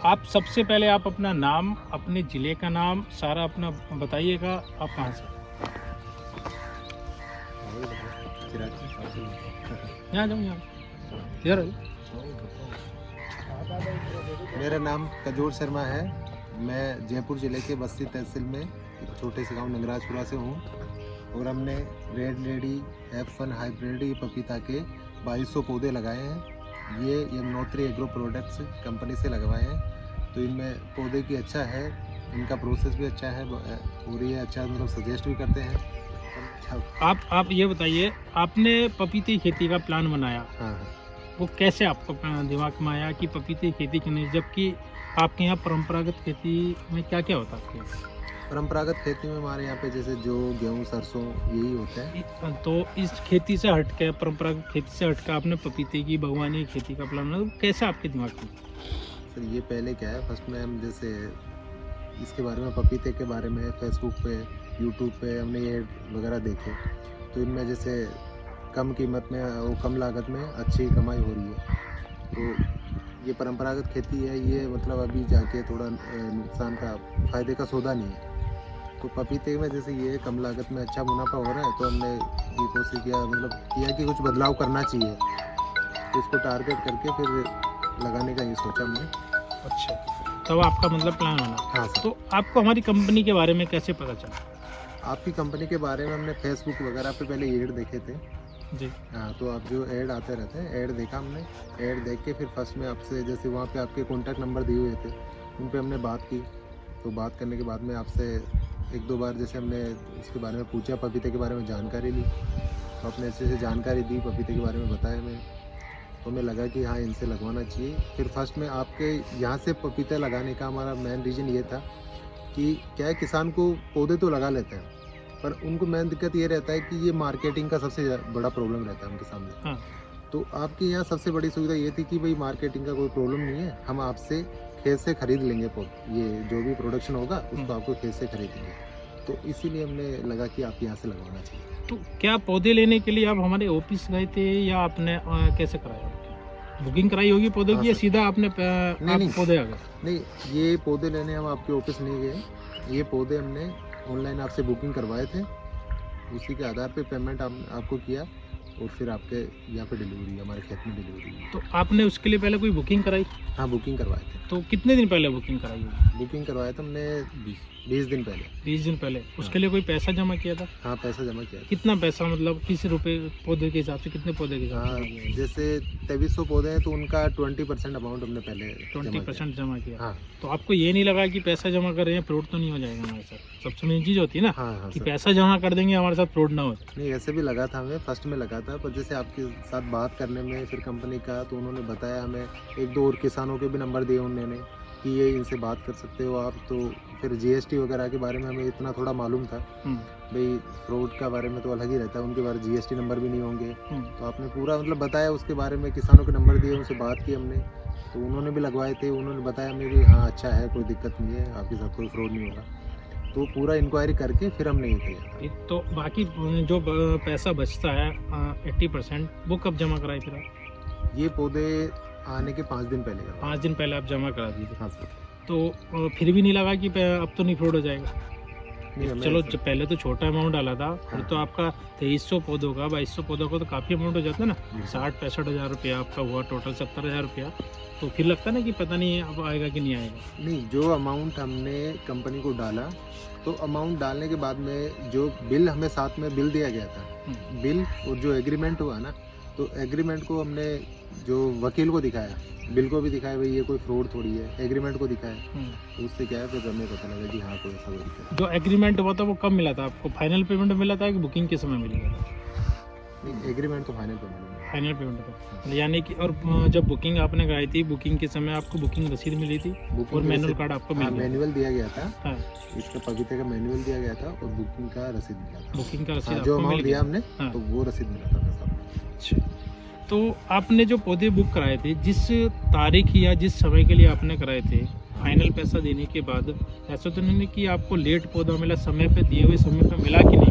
आप सबसे पहले आप अपना नाम, अपने ज़िले का नाम सारा अपना बताइएगा, आप कहाँ से? यहाँ जाओ, यहाँ इधर आइए। मेरा नाम कजोर शर्मा है। मैं जयपुर ज़िले के बस्ती तहसील में एक छोटे से गांव नंगराजपुरा से हूँ और हमने रेड लेडी F1 हाइब्रिड पपीता के 2200 पौधे लगाए हैं। ये यमुनोत्री एग्रो प्रोडक्ट्स कंपनी से लगवाए हैं। तो इनमें पौधे की अच्छा है, इनका प्रोसेस भी अच्छा है और ये अच्छा मतलब सजेस्ट भी करते हैं। आप ये बताइए, आपने पपीते की खेती का प्लान बनाया, हाँ, वो कैसे आपको दिमाग में आया कि पपीते की खेती करनी, जबकि आपके यहाँ परंपरागत खेती में क्या क्या होता है आपके यहाँ? परंपरागत खेती में हमारे यहाँ पे जैसे जो गेहूँ सरसों यही होता है। तो इस खेती से हटके, परंपरागत खेती से हटकर आपने पपीते की बागवानी की खेती का प्लान बनाया, तो कैसे आपके दिमाग में? सर ये पहले क्या है, फर्स्ट में हम जैसे इसके बारे में पपीते के बारे में फेसबुक पे यूट्यूब पे हमने ये वगैरह देखे, तो इनमें जैसे कम कीमत में और कम लागत में अच्छी कमाई हो रही है। तो ये परंपरागत खेती है, ये मतलब अभी जाके थोड़ा नुकसान का फ़ायदे का सौदा नहीं है। तो पपीते में जैसे ये कम लागत में अच्छा मुनाफा हो रहा है, तो हमने ये कोशिश किया कि कुछ बदलाव करना चाहिए, तो इसको टारगेट करके फिर लगाने का ये सोचा हमने। अच्छा, तब आपका मतलब प्लान बना। हाँ सर। तो आपको हमारी कंपनी के बारे में कैसे पता चला? आपकी कंपनी के बारे में हमने फेसबुक वगैरह पे पहले ऐड देखे थे जी। हाँ, तो आप जो ऐड आते रहते हैं, ऐड देखा हमने, ऐड देख के फिर फर्स्ट में आपसे जैसे वहाँ पे आपके कॉन्टैक्ट नंबर दिए हुए थे, उन पे हमने बात की। तो बात करने के बाद में आपसे एक दो बार जैसे हमने उसके बारे में पूछा, पपीते के बारे में जानकारी ली, तो आपने अच्छे से जानकारी दी, पपीते के बारे में बताया हमें, तो हमें लगा कि हाँ इनसे लगवाना चाहिए। फिर फर्स्ट में आपके यहाँ से पपीता लगाने का हमारा मेन रीज़न ये था कि क्या है, किसान को पौधे तो लगा लेते हैं पर उनको मेन दिक्कत ये रहता है कि ये मार्केटिंग का सबसे बड़ा प्रॉब्लम रहता है उनके सामने। हाँ। तो आपके यहाँ सबसे बड़ी सुविधा ये थी कि भाई मार्केटिंग का कोई प्रॉब्लम नहीं है, हम आपसे खेत से खरीद लेंगे ये जो भी प्रोडक्शन होगा उसको आपको खेत से खरीदेंगे। तो इसीलिए हमने लगा कि आप यहाँ से लगवाना चाहिए। तो क्या पौधे लेने के लिए आप हमारे ऑफिस गए थे या आपने कैसे कराया? बुकिंग कराई होगी पौधों हाँ की, या सर। सीधा आपने नहीं। पौधे आ गए? नहीं, ये पौधे लेने हम आपके ऑफिस नहीं गए, ये पौधे हमने ऑनलाइन आपसे बुकिंग करवाए थे, उसी के आधार पे पेमेंट आपको किया और फिर आपके यहाँ पे डिलीवरी, हमारे खेत में डिलीवरी। तो आपने उसके लिए पहले कोई बुकिंग कराई? हाँ, बुकिंग करवाए थे। तो कितने दिन पहले बुकिंग कराई होगी? बुकिंग करवाया था हमने 20 दिन पहले। 20 दिन पहले। उसके लिए कोई पैसा जमा किया था? हाँ, पैसा जमा किया था। कितना पैसा, मतलब किस रुपए पौधे के हिसाब से, कितने पौधे के हिसाब हाँ, से? जैसे 2300 पौधे हैं तो उनका 20% अमाउंट हमने पहले 20% जमा किया। हाँ। तो आपको ये नहीं लगा कि पैसा जमा कर रहे हैं फ्रॉड तो नहीं हो जाएगा हमारे साथ? सबसे मेन चीज़ होती है ना, हाँ कि सर। पैसा जमा कर देंगे हमारे साथ फ्रॉड ना हो। नहीं, ऐसे भी लगा था हमें, फर्स्ट में लगा था, पर जैसे आपके साथ बात करने में फिर कंपनी का, तो उन्होंने बताया हमें, एक दो और किसानों के भी नंबर दिए उन्होंने कि ये इनसे बात कर सकते हो आप। तो फिर GST वगैरह के बारे में हमें इतना थोड़ा मालूम था, भाई फ्रॉड का बारे में तो अलग ही रहता है, उनके बारे GST नंबर भी नहीं होंगे। तो आपने पूरा मतलब बताया उसके बारे में, किसानों के नंबर दिए, उनसे बात की हमने, तो उन्होंने भी लगवाए थे, उन्होंने बताया हमें भी हाँ अच्छा है, कोई दिक्कत नहीं है, आपके साथ कोई फ्रॉड नहीं होगा। तो पूरा इंक्वायरी करके फिर हमने ये किया। तो बाकी जो पैसा बचता है 80%, वो कब जमा कराए फिर आप? ये पौधे आने के 5 दिन पहले करवाए। 5 दिन पहले आप जमा करा दिए? हाँ सर। तो फिर भी नहीं लगा कि अब तो नहीं फ्रॉड हो जाएगा? नहीं, हमें चलो ऐसा- पहले तो छोटा अमाउंट डाला था, फिर हाँ। तो आपका 2300 पौधों का, 2200 पौधों का तो काफ़ी अमाउंट हो जाता है ना। जी। 60-65 हज़ार रुपया आपका हुआ, टोटल 70 हज़ार रुपया। तो फिर लगता ना कि पता नहीं अब आएगा कि नहीं आएगा। नहीं, जो अमाउंट हमने कंपनी को डाला, तो अमाउंट डालने के बाद में जो बिल हमें साथ में बिल दिया गया था, बिल और जो एग्रीमेंट हुआ ना, तो एग्रीमेंट को हमने जो वकील को दिखाया, बिल को भी दिखाया, भाई ये कोई फ्रॉड थोड़ी है, एग्रीमेंट को दिखाया, तो उससे क्या है फिर हमें पता लगा कि हाँ कोई ऐसा दिक्कत है। जो एग्रीमेंट हुआ था वो कब मिला था आपको? फाइनल पेमेंट मिला था कि बुकिंग के समय मिलेगा था? नहीं, एग्रीमेंट तो फाइनल पेमेंट है। फाइनल पेमेंट था, यानी कि। और जब बुकिंग आपने कराई थी, बुकिंग के समय आपको बुकिंग रसीद मिली थी और मैनुअल कार्ड आपको मिल गया? मैनुअल दिया गया था। हाँ, इसका पपीते का मैनुअल दिया गया था और बुकिंग का रसीद मिला था। बुकिंग का रसीद हाँ, जो आपको मिल अमाउंट दिया गया? हमने, हाँ। तो वो रसीद मिला था मेरे सामने। अच्छा, तो आपने जो पौधे बुक कराए थे, जिस तारीख या जिस समय के लिए आपने कराए थे, फाइनल पैसा देने के बाद ऐसा तो नहीं कि आपको लेट पौधा मिला, समय पे दिए हुए समय पे मिला कि नहीं?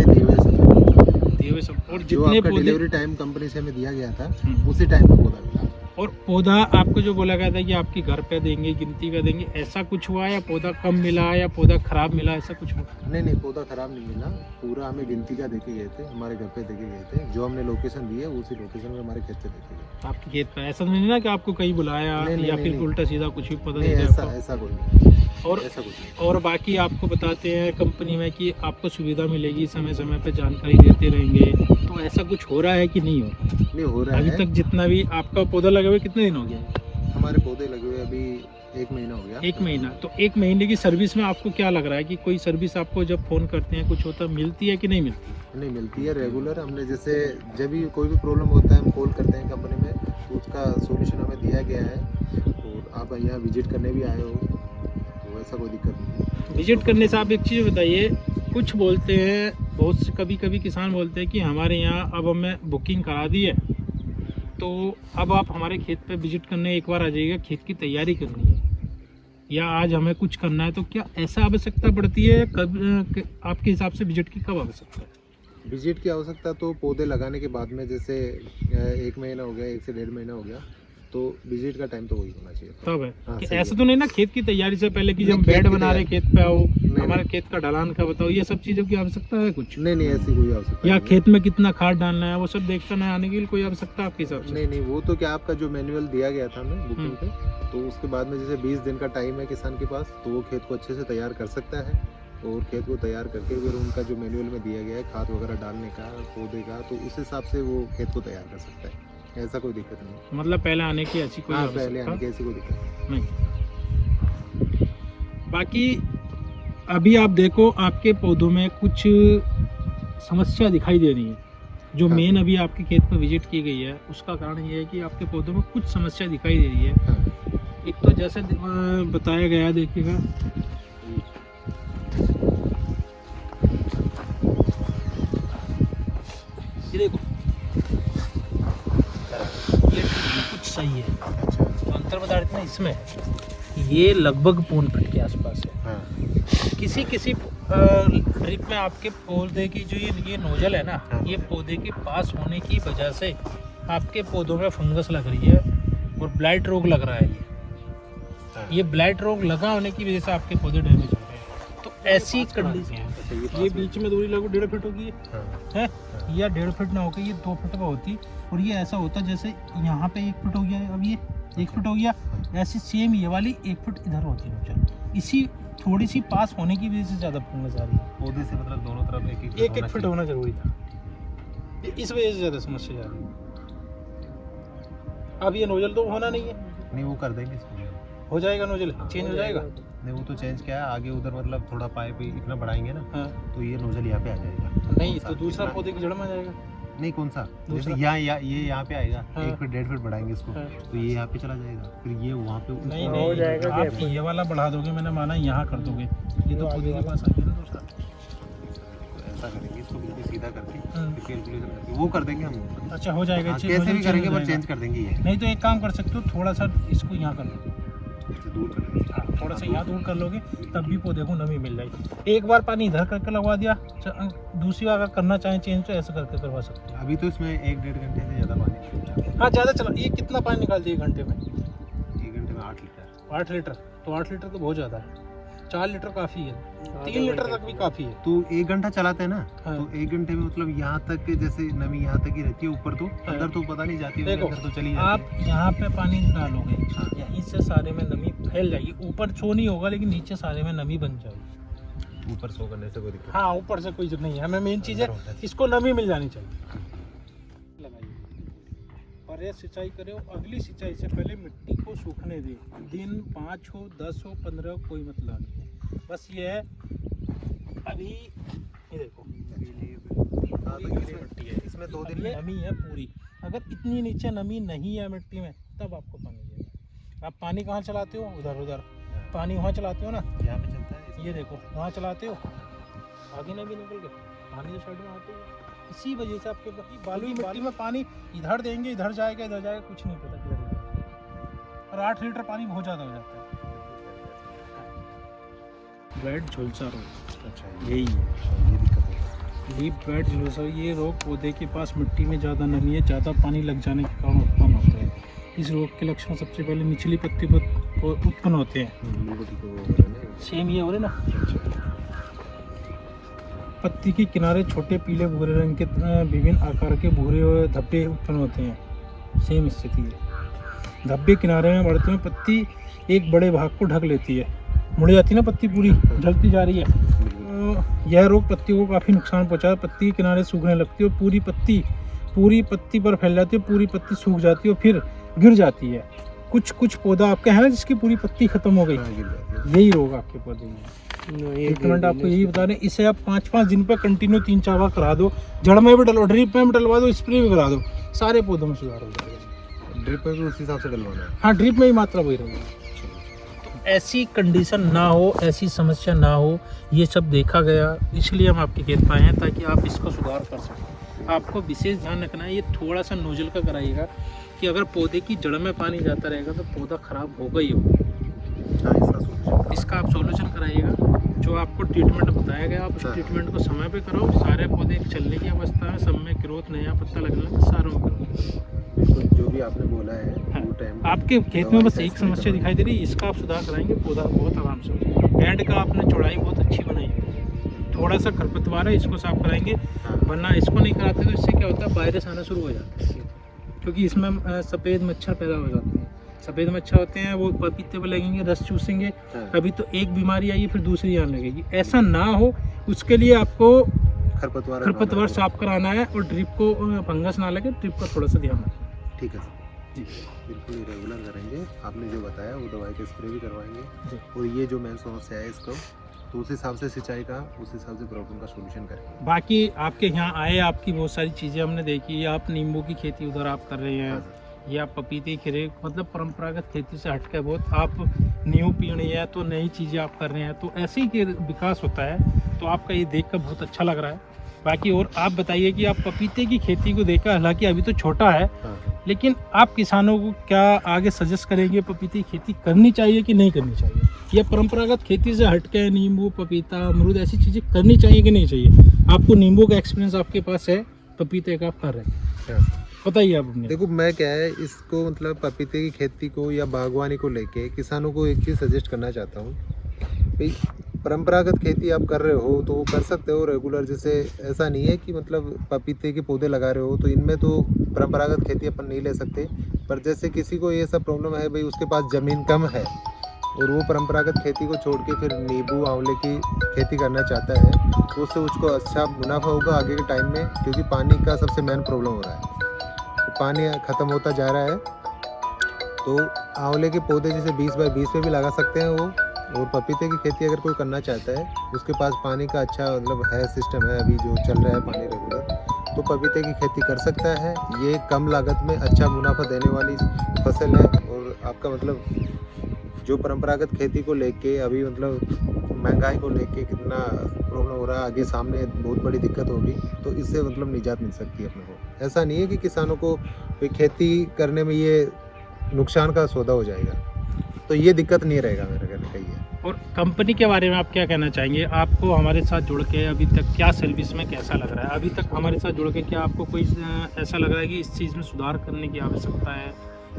दिए हुए समय दिए हुए समय। और जो जितने आपका पौधे डिलीवरी टाइम कंपनी से हमें दिया गया था, हम्म। उसी टाइम पे पौधा मिला। और पौधा आपको जो बोला गया था कि आपके घर पे देंगे, गिनती का देंगे, ऐसा कुछ हुआ या पौधा कम मिला या पौधा खराब मिला, ऐसा कुछ हुआ? नहीं, पौधा खराब नहीं मिला, पूरा हमें गिनती का देके गए थे, हमारे घर पे देके गए थे, जो हमने लोकेशन दी है उसी लोकेशन में हमारे खेत पे देके गए। आपके खेत पे ऐसा नहीं ना कि आपको कहीं बुलाया नहीं, या नहीं, फिर नहीं। उल्टा सीधा कुछ भी पता नहीं, नहीं ऐसा कोई नहीं, और ऐसा कुछ नहीं। और बाकी आपको बताते हैं कंपनी में कि आपको सुविधा मिलेगी, समय समय पे जानकारी देते रहेंगे, तो ऐसा कुछ हो रहा है कि नहीं हो रहा? नहीं हो रहा अभी है। तक जितना भी आपका पौधा लगे हुए कितने दिन हो गया? हमारे पौधे लगे हुए अभी 1 महीना हो गया। 1 महीना। तो 1 महीने की सर्विस में आपको क्या लग रहा है कि कोई सर्विस आपको जब फ़ोन करते हैं कुछ होता मिलती है कि नहीं मिलती? नहीं मिलती है रेगुलर। हमने जैसे जब भी कोई भी प्रॉब्लम होता है हम कॉल करते हैं कंपनी में, तो उसका सॉल्यूशन हमें दिया गया है। और आप यहाँ विजिट करने भी आए हो तो ऐसा कोई दिक्कत नहीं है। विजिट करने से आप एक चीज़ बताइए, कुछ बोलते हैं, बहुत से कभी कभी किसान बोलते हैं कि हमारे यहाँ अब हमें बुकिंग करा दी है, तो अब आप हमारे खेत पे विजिट करने एक बार आ जाइएगा, खेत की तैयारी करनी है या आज हमें कुछ करना है, तो क्या ऐसा आवश्यकता पड़ती है? कब आपके हिसाब से विजिट की कब आवश्यकता है? विजिट की आवश्यकता तो पौधे लगाने के बाद में, जैसे 1 महीना हो गया, 1 से 1.5 महीना हो गया, तो विजिट का टाइम तो वही होना चाहिए। तब है हाँ, कि सही ऐसा है। तो नहीं ना खेत की तैयारी से पहले कि नहीं, जब खेत बेड की बना रहे तैयारी- खेत पे आओ, नहीं, हमारे खेत का ढलान का बताओ, ये सब चीज़ों की आवश्यकता है कुछ? नहीं, ऐसी कोई आवश्यकता या नहीं है। खेत में कितना खाद डालना है वो सब देखकर ना आने के लिए कोई आवश्यकता आपके हिसाब से? नहीं, वो तो क्या आपका जो मैनुअल दिया गया था हमें बुकिंग पे, तो उसके बाद में जैसे 20 दिन का टाइम है किसान के पास, तो वो खेत को अच्छे से तैयार कर सकता है। और खेत को तैयार करके फिर उनका जो मैनुअल में दिया गया है खाद वगैरह डालने का, पौधे का, तो उस हिसाब से वो खेत को तैयार कर सकता है। ऐसा कोई दिक्कत नहीं। मतलब पहले आने की ऐसी कोई हाँ, पहले आवश्यकता आने की ऐसी कोई दिक्कत नहीं। नहीं। बाकी अभी आप देखो आपके पौधों में कुछ समस्या दिखाई दे रही है, जो हाँ। मेन अभी आपके खेत पर विजिट की गई है, उसका कारण ये है कि आपके पौधों में कुछ समस्या दिखाई दे रही है। हाँ। एक तो जैसे बताया गया, देखिएगा ये देखो, ये कुछ सही है, तो अंतर बता देते ना इसमें, ये लगभग पौन फीट के आसपास है। हाँ। किसी ड्रिप में आपके पौधे की जो ये नोजल है ना, हाँ। ये पौधे के पास होने की वजह से आपके पौधों में फंगस लग रही है और ब्लाइट रोग लग रहा है। हाँ। ये ब्लाइट रोग लगा होने की वजह से आपके पौधे डैमेज हो रहे हैं। तो ऐसी कंडीशन, अच्छा, ये बीच में दूरी लगभग 1.5 फीट होगी हाँ। है, या 1.5 फीट ना होकर ये 2 फीट का होती, और ये ऐसा होता जैसे यहाँ पे 1 फीट हो गया, अब ये 1 फीट हो गया, ऐसी सेम ये वाली 1 फीट इधर होती है। इसी थोड़ी सी पास होने की वजह से ज़्यादा फंगस आ रही है। पौधे से मतलब दोनों तरफ एक फीट होना जरूरी था, इस वजह से ज़्यादा समस्या जा रही है। अब ये नोजल तो होना नहीं है, नहीं, वो कर देंगे इसको। हो जाएगा नोजल, चेंज हो जाएगा। नहीं, वो तो चेंज क्या है, आगे उधर मतलब थोड़ा पाइप इतना बढ़ाएंगे ना, हाँ, तो ये नोजल यहाँ पे आ जाएगा। नहीं कौन सा? तो दूसरा इतना- पौधे की जड़ में आ जाएगा। नहीं, कौन सा, दूसरा? जैसे ये यहाँ पे आएगा, हाँ। 1 फीट 1.5 फीट बढ़ाएंगे इसको, हाँ। तो ये यहाँ पे चला जाएगा, फिर ये वहाँ पे नहीं उसको- नहीं, आप ये वाला बढ़ा दोगे, मैंने माना यहाँ कर दोगे, ये तो पौधे के पास आ गया ना दूसरा। ऐसा करेंगे इसको बिल्कुल सीधा करके, हाँ। फिर कैलकुलेशन करके वो कर देंगे हम। अच्छा हो जाएगा, हाँ, चेंज कैसे नोजल भी करेंगे हो पर जाएगा। चेंज कर देंगे ये, नहीं तो एक काम कर सकते हो, थोड़ा सा इसको यहाँ कर लो, इससे दूर कर देंगे। थोड़ा सा यहाँ दूर कर लोगे, तब भी पौधे को नमी मिल जाएगी। एक बार पानी इधर करके लगवा दिया, दूसरी बार अगर करना चाहें चेंज तो ऐसे करके करवा सकते हैं। अभी तो इसमें 1-1.5 घंटे से ज़्यादा पानी नहीं है। हाँ ज़्यादा चला, ये कितना पानी निकालती है 1 घंटे में? 1 घंटे में 8 लीटर। 8 लीटर, तो 8 लीटर तो बहुत ज़्यादा है। 4 लीटर काफ़ी है, 3 लीटर तक भी काफ़ी है। तो 1 घंटा चलाते हैं ना, हाँ। तो 1 घंटे में मतलब यहाँ तक के जैसे नमी यहाँ तक ही रहती है, ऊपर तो अंदर तो पता नहीं जाती है, देखो, अंदर तो चली जाती आप यहाँ पे पानी डालोगे, हाँ। यहीं से सारे में नमी फैल जाएगी, ऊपर छो नहीं होगा लेकिन नीचे सारे में नमी बन जाएगी। है। ऊपर सो करने से कोई दिक्कत हाँ, ऊपर से कोई नहीं है, हमें मेन चीज़ है अंदर होता है। इसको नमी मिल जानी चाहिए। लगाइए और ये सिंचाई करें, अगली सिंचाई से पहले मिट्टी को सूखने दें। दिन 5 हो 10 हो 15 हो, कोई मतलब नहीं है। बस ये है, अभी ये देखो हाँ, तो पूरी इसमें- मिट्टी है, इसमें 2 दिन अभी में नमी है पूरी। अगर इतनी नीचे नमी नहीं है मिट्टी में, तब आपको पानी देना। आप पानी कहाँ चलाते हो? उधर उधर पानी वहाँ चलाते हो ना, यहाँ पे चलता है। ये देखो वहाँ चलाते हो, आगे नमी निकल के पानी तो साइड में आते ही है। इसी वजह से आपके बालू मिट्टी में पानी इधर देंगे, इधर जाएगा, इधर जाएगा, कुछ नहीं पता किधर जाएगा। और 8 लीटर पानी बहुत ज़्यादा हो जाता है। ब्लैड झुलसा रोग, अच्छा, यही है ये दिक्कत है। लीफ ब्लैड झुलसा। ये रोग पौधे के पास मिट्टी में ज़्यादा नमी है, ज़्यादा पानी लग जाने के कारण उत्पन्न होता है। इस रोग के लक्षण सबसे पहले निचली पत्ती पर उत्पन्न होते हैं। सेम ये हो रहे ना, पत्ती के किनारे छोटे पीले भूरे रंग के विभिन्न आकार के भूरे और धब्बे उत्पन्न होते हैं। सेम स्थिति है। धब्बे किनारे में बढ़ते हुए पत्ती एक बड़े भाग को ढक लेती है, मुड़ जाती है ना पत्ती, पूरी ढलती जा रही है। यह रोग पत्ती को काफ़ी नुकसान पहुंचाता है। पत्ती के किनारे सूखने लगती है और पूरी पत्ती पर फैल जाती है, पूरी पत्ती सूख जाती है और फिर गिर जाती है। कुछ पौधा आपके है ना जिसकी पूरी पत्ती खत्म हो गई, यही रोग आपके पौधे में। ट्रीटमेंट आपको यही बता रहे हैं। इसे आप 5-5 दिन पर कंटिन्यू 3-4 बार करा दो, जड़ में भी डलो, ड्रिप में भी डलवा दो, स्प्रे भी करा दो, सारे पौधों में सुधार हो जाएगा। ड्रिप में भी उस हिसाब से डलवाना है? हाँ, ड्रिप में ही मात्रा वही रहेगी। ऐसी कंडीशन ना हो, ऐसी समस्या ना हो, ये सब देखा गया, इसलिए हम आपके खेत पाए हैं ताकि आप इसको सुधार कर सकें। आपको विशेष ध्यान रखना है, ये थोड़ा सा नोजल का कराइएगा कि अगर पौधे की जड़ में पानी जाता रहेगा तो पौधा खराब होगा ही होगा। इसका आप सॉल्यूशन कराइएगा। जो आपको ट्रीटमेंट बताया गया, आप उस ट्रीटमेंट को समय पे करो। सारे पौधे चलने की अवस्था में, सब में ग्रोथ, नया पत्ता लगना, सारों में करो। जो भी आपने बोला है वो टाइम आपके खेत में बस एक समस्या दिखाई दे रही है, इसका आप सुधार कराएंगे, पौधा बहुत आराम से हो जाएगा। बेड का आपने चौड़ाई बहुत अच्छी बनाई है, थोड़ा सा खरपतवार है, इसको साफ कराएंगे, वरना इसको नहीं कराते तो इससे क्या होता है, वायरस आना शुरू हो जाता है, क्योंकि इसमें सफ़ेद मच्छर पैदा हो जाते हैं। सफ़ेद मच्छर होते हैं, वो पपीते पर लगेंगे, रस चूसेंगे, कभी तो एक बीमारी आई फिर दूसरी आने लगेगी। ऐसा ना हो, उसके लिए आपको खरपतवार साफ कराना है और ड्रिप को फंगस ना लगे, ड्रिप का थोड़ा सा ध्यान रखें। ठीक है सर जी, बिल्कुल रेगुलर करेंगे। आपने जो बताया वो दवाई के स्प्रे भी करवाएंगे, और ये जो मेन समस्या है इसको तो उस हिसाब से सिंचाई का, उस हिसाब से प्रॉब्लम का सोल्यूशन करेंगे। बाकी आपके यहाँ आए, आपकी बहुत सारी चीज़ें हमने देखी, आप नींबू की खेती उधर आप कर रहे हैं, या पपीते खीरे, मतलब परंपरागत खेती से हटकर बहुत आप नींबू पी रही है, तो नई चीज़ें आप कर रहे हैं, तो ऐसे ही विकास होता है। तो आपका ये देख कर बहुत अच्छा लग रहा है। बाकी और आप बताइए कि आप पपीते की खेती को देखकर, हालांकि अभी तो छोटा है, लेकिन आप किसानों को क्या आगे सजेस्ट करेंगे, पपीते की खेती करनी चाहिए कि नहीं करनी चाहिए, या परंपरागत खेती से हटके नींबू, पपीता, अमरूद ऐसी चीज़ें करनी चाहिए कि नहीं चाहिए? आपको नींबू का एक्सपीरियंस आपके पास है, पपीते का आप कर रहे हैं, बताइए आप अपने। देखो मैं क्या है, इसको मतलब पपीते की खेती को या बागवानी को लेके किसानों को एक चीज़ सजेस्ट करना चाहता हूँ भाई, परंपरागत खेती आप कर रहे हो तो वो कर सकते हो रेगुलर। जैसे ऐसा नहीं है कि मतलब पपीते के पौधे लगा रहे हो तो इनमें तो परंपरागत खेती अपन नहीं ले सकते, पर जैसे किसी को ये सब प्रॉब्लम है भाई, उसके पास ज़मीन कम है और वो परंपरागत खेती को छोड़ के फिर नींबू आंवले की खेती करना चाहता है, तो उससे उसको अच्छा मुनाफा होगा आगे के टाइम में, क्योंकि पानी का सबसे मेन प्रॉब्लम हो रहा है, पानी ख़त्म होता जा रहा है। तो आंवले के पौधे जैसे 20 बाय 20 पे भी लगा सकते हैं वो, और पपीते की खेती अगर कोई करना चाहता है, उसके पास पानी का अच्छा मतलब है, सिस्टम है अभी जो चल रहा है पानी रेगुलर, तो पपीते की खेती कर सकता है। ये कम लागत में अच्छा मुनाफा देने वाली फसल है। और आपका मतलब जो परंपरागत खेती को लेके अभी मतलब महंगाई को लेके कितना प्रॉब्लम हो रहा है, आगे सामने बहुत बड़ी दिक्कत होगी, तो इससे मतलब निजात मिल सकती है अपने को। ऐसा नहीं है कि किसानों को खेती करने में ये नुकसान का सौदा हो जाएगा, तो ये दिक्कत नहीं रहेगा मेरा कहने का ये। और कंपनी के बारे में आप क्या कहना चाहेंगे? आपको हमारे साथ जुड़ के अभी तक क्या सर्विस में कैसा लग रहा है? अभी तक हमारे साथ जुड़ के क्या आपको कोई ऐसा लग रहा है कि इस चीज़ में सुधार करने की आवश्यकता है,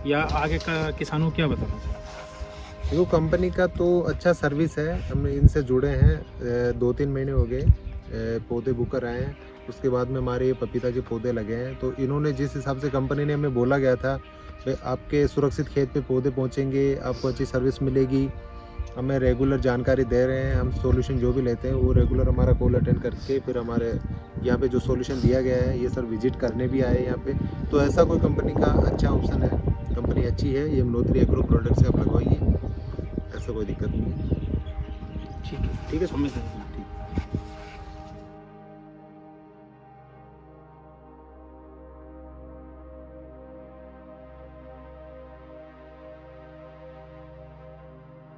या आगे का किसानों को क्या बताना चाहिए? देखो कंपनी का तो अच्छा सर्विस है, हम इनसे जुड़े हैं 2-3 महीने हो गए, पौधे बुक कराए हैं, उसके बाद में हमारे पपीता के पौधे लगे हैं। तो इन्होंने जिस हिसाब से कंपनी ने हमें बोला गया था भाई आपके सुरक्षित खेत पे पौधे पहुंचेंगे, आपको अच्छी सर्विस मिलेगी, हमें रेगुलर जानकारी दे रहे हैं। हम सॉल्यूशन जो भी लेते हैं वो रेगुलर हमारा कॉल अटेंड करके फिर हमारे यहाँ पे जो सॉल्यूशन दिया गया है ये सर विजिट करने भी आए यहाँ पे। तो ऐसा कोई कंपनी का अच्छा ऑप्शन है, कंपनी अच्छी है, ये यमुनोत्री एग्रो प्रोडक्ट से आप लगवाइए, ऐसा कोई दिक्कत नहीं है। ठीक है, समझ सकते हैं।